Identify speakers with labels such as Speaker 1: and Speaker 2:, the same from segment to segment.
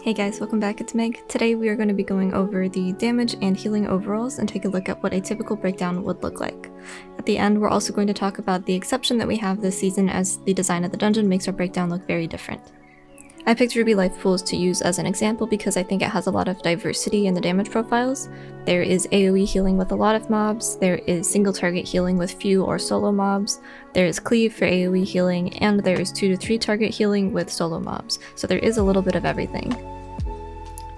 Speaker 1: Hey guys, welcome back, it's Meg. Today we are going to be going over the damage and healing overalls and take a look at what a typical breakdown would look like. At the end, we're also going to talk about the exception that we have this season, as the design of the dungeon makes our breakdown look very different. I picked Ruby Life Pools to use as an example because I think it has a lot of diversity in the damage profiles. There is AoE healing with a lot of mobs, there is single target healing with few or solo mobs, there is cleave for AoE healing, and there is 2 to 3 target healing with solo mobs, so there is a little bit of everything.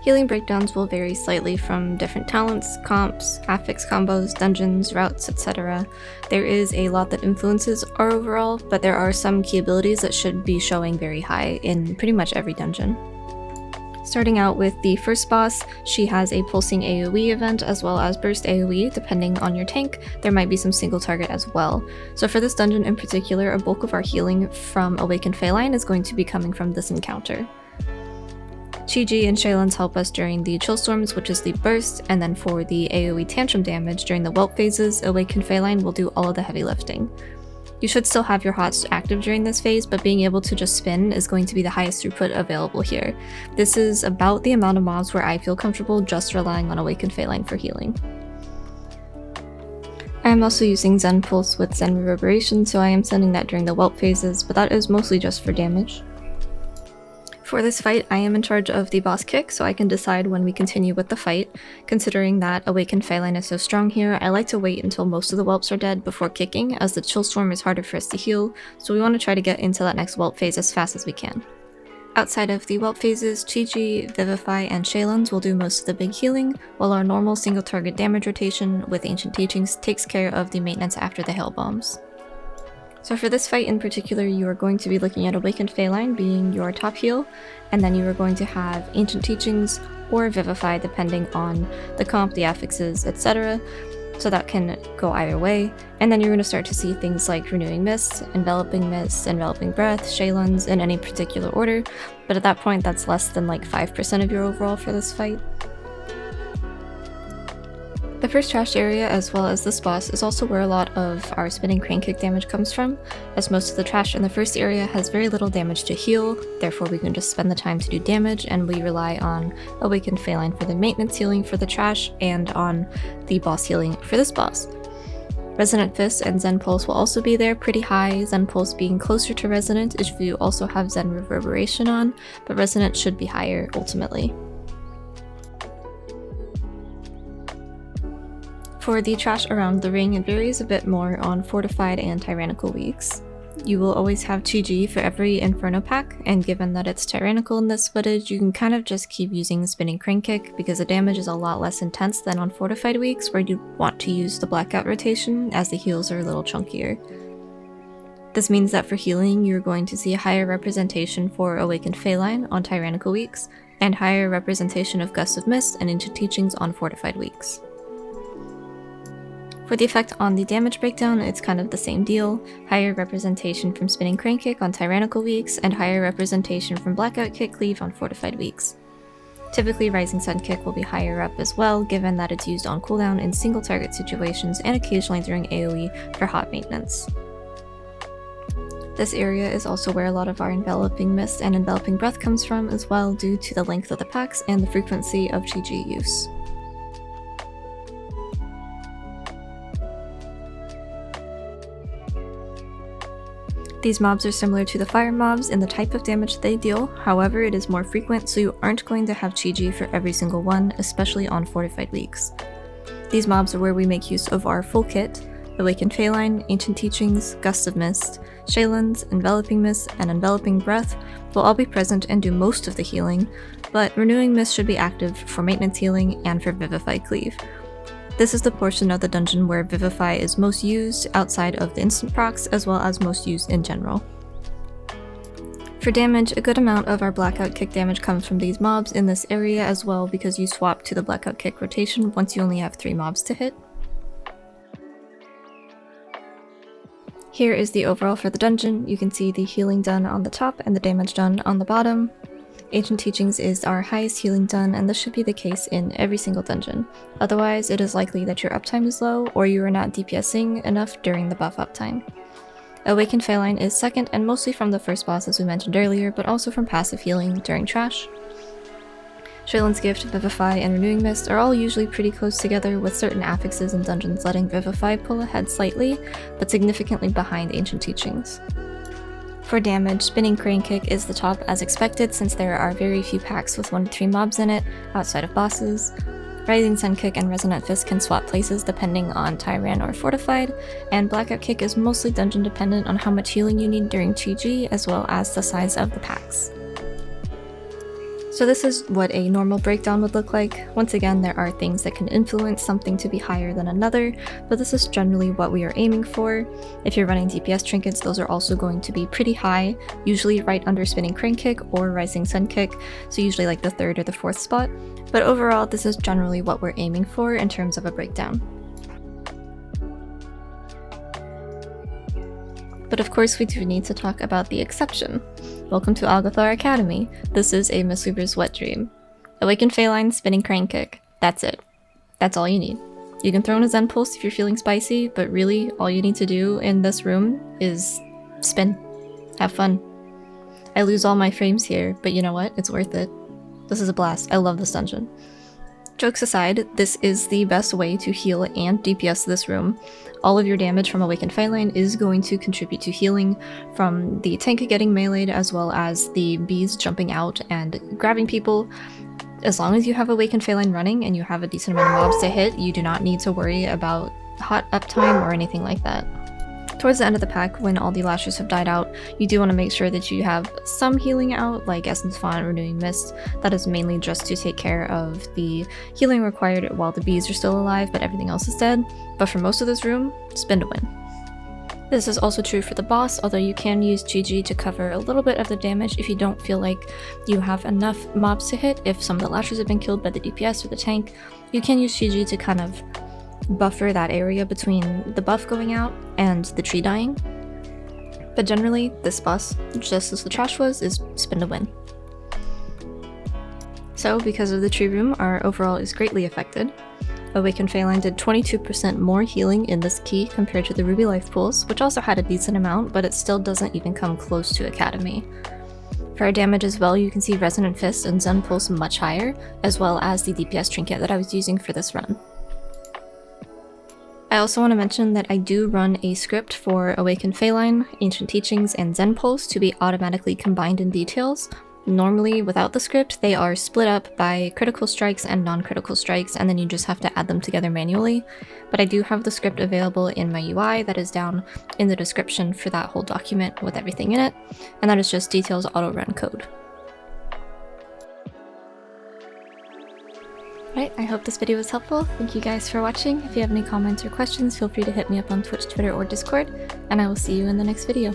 Speaker 1: Healing breakdowns will vary slightly from different talents, comps, affix combos, dungeons, routes, etc. There is a lot that influences our overall, but there are some key abilities that should be showing very high in pretty much every dungeon. Starting out with the first boss, she has a pulsing AoE event as well as burst AoE. Depending on your tank, there might be some single target as well. So for this dungeon in particular, a bulk of our healing from Awakened Feline is going to be coming from this encounter. Chi-Ji and Shaylins help us during the chill storms, which is the burst, and then for the AoE tantrum damage during the whelp phases, Awakened Feline will do all of the heavy lifting. You should still have your HOTS active during this phase, but being able to just spin is going to be the highest throughput available here. This is about the amount of mobs where I feel comfortable just relying on Awakened Feline for healing. I am also using Zen Pulse with Zen Reverberation, so I am sending that during the whelp phases, but that is mostly just for damage. For this fight, I am in charge of the boss kick, so I can decide when we continue with the fight. Considering that Awakened Feline is so strong here, I like to wait until most of the whelps are dead before kicking, as the chill storm is harder for us to heal, so we want to try to get into that next whelp phase as fast as we can. Outside of the whelp phases, Chi-Ji, Vivify, and Shaylins will do most of the big healing, while our normal single target damage rotation with Ancient Teachings takes care of the maintenance after the hail bombs. So for this fight in particular, you are going to be looking at Awakened Feline being your top heal, and then you are going to have Ancient Teachings or Vivify depending on the comp, the affixes, etc. So that can go either way. And then you're going to start to see things like Renewing Mist, Enveloping Breath, Shaylins in any particular order, but at that point that's less than like 5% of your overall for this fight. The first trash area, as well as this boss, is also where a lot of our spinning crane kick damage comes from, as most of the trash in the first area has very little damage to heal, therefore we can just spend the time to do damage, and we rely on Awakened Feline for the maintenance healing for the trash, and on the boss healing for this boss. Resonant Fist and Zen Pulse will also be there pretty high, Zen Pulse being closer to Resonant if you also have Zen Reverberation on, but Resonant should be higher ultimately. For the trash around the ring, it varies a bit more on Fortified and Tyrannical weeks. You will always have Chi-Ji for every Inferno pack, and given that it's Tyrannical in this footage, you can kind of just keep using Spinning Crane Kick because the damage is a lot less intense than on Fortified weeks where you want to use the Blackout rotation as the heals are a little chunkier. This means that for healing, you're going to see a higher representation for Awakened Feline on Tyrannical weeks, and higher representation of Gust of Mist and Ancient Teachings on Fortified weeks. For the effect on the damage breakdown, it's kind of the same deal, higher representation from Spinning Crane Kick on Tyrannical weeks, and higher representation from Blackout Kick Cleave on Fortified weeks. Typically, Rising Sun Kick will be higher up as well, given that it's used on cooldown in single target situations and occasionally during AoE for hot maintenance. This area is also where a lot of our Enveloping Mist and Enveloping Breath comes from as well, due to the length of the packs and the frequency of Chi-Ji use. These mobs are similar to the fire mobs in the type of damage they deal, however it is more frequent, so you aren't going to have Chi-Ji for every single one, especially on Fortified weeks. These mobs are where we make use of our full kit: Awakened Feline, Ancient Teachings, Gust of Mist, Shaylins, Enveloping Mist, and Enveloping Breath will all be present and do most of the healing, but Renewing Mist should be active for maintenance healing and for Vivify Cleave. This is the portion of the dungeon where Vivify is most used outside of the instant procs, as well as most used in general. For damage, a good amount of our Blackout Kick damage comes from these mobs in this area as well, because you swap to the Blackout Kick rotation once you only have 3 mobs to hit. Here is the overall for the dungeon. You can see the healing done on the top and the damage done on the bottom. Ancient Teachings is our highest healing done, and this should be the case in every single dungeon. Otherwise, it is likely that your uptime is low, or you are not DPSing enough during the buff uptime. Awakened Feline is second, and mostly from the first boss as we mentioned earlier, but also from passive healing during trash. Shaylin's Gift, Vivify, and Renewing Mist are all usually pretty close together, with certain affixes and dungeons letting Vivify pull ahead slightly, but significantly behind Ancient Teachings. For damage, Spinning Crane Kick is the top as expected since there are very few packs with 1 to 3 mobs in it, outside of bosses. Rising Sun Kick and Resonant Fist can swap places depending on Tyran or Fortified, and Blackout Kick is mostly dungeon dependent on how much healing you need during TG as well as the size of the packs. So this is what a normal breakdown would look like. Once again, there are things that can influence something to be higher than another, but this is generally what we are aiming for. If you're running DPS trinkets, those are also going to be pretty high, usually right under Spinning Crane Kick or Rising Sun Kick, so usually like the 3rd or the 4th spot. But overall, this is generally what we're aiming for in terms of a breakdown. But of course we do need to talk about the exception. Welcome to Algothar Academy. This is a Mistweaver's wet dream. Awakened Feline, Spinning Crane Kick. That's it. That's all you need. You can throw in a Zen Pulse if you're feeling spicy, but really all you need to do in this room is spin. Have fun. I lose all my frames here, but you know what? It's worth it. This is a blast. I love this dungeon. Jokes aside, this is the best way to heal and DPS this room. All of your damage from Awakened Feline is going to contribute to healing from the tank getting meleeed as well as the bees jumping out and grabbing people. As long as you have Awakened Feline running and you have a decent amount of mobs to hit, you do not need to worry about hot uptime or anything like that. Towards the end of the pack, when all the lashers have died out, you do want to make sure that you have some healing out, like Essence Font, Renewing Mist. That is mainly just to take care of the healing required while the bees are still alive, but everything else is dead. But for most of this room, spin to win. This is also true for the boss, although you can use GG to cover a little bit of the damage if you don't feel like you have enough mobs to hit. If some of the lashers have been killed by the DPS or the tank, you can use GG to kind of buffer that area between the buff going out and the tree dying. But generally, this boss, just as the trash was, is spin to win. So, because of the tree room, our overall is greatly affected. Awakened Feline did 22% more healing in this key compared to the Ruby Life Pools, which also had a decent amount, but it still doesn't even come close to Academy. For our damage as well, you can see Resonant Fist and Zen Pulse much higher, as well as the DPS trinket that I was using for this run. I also want to mention that I do run a script for Awakened Feline, Ancient Teachings, and Zen Pulse to be automatically combined in details. Normally, without the script, they are split up by critical strikes and non-critical strikes, and then you just have to add them together manually. But I do have the script available in my UI that is down in the description for that whole document with everything in it, and that is just details auto-run code. Alright, I hope this video was helpful. Thank you guys for watching. If you have any comments or questions, feel free to hit me up on Twitch, Twitter, or Discord, and I will see you in the next video.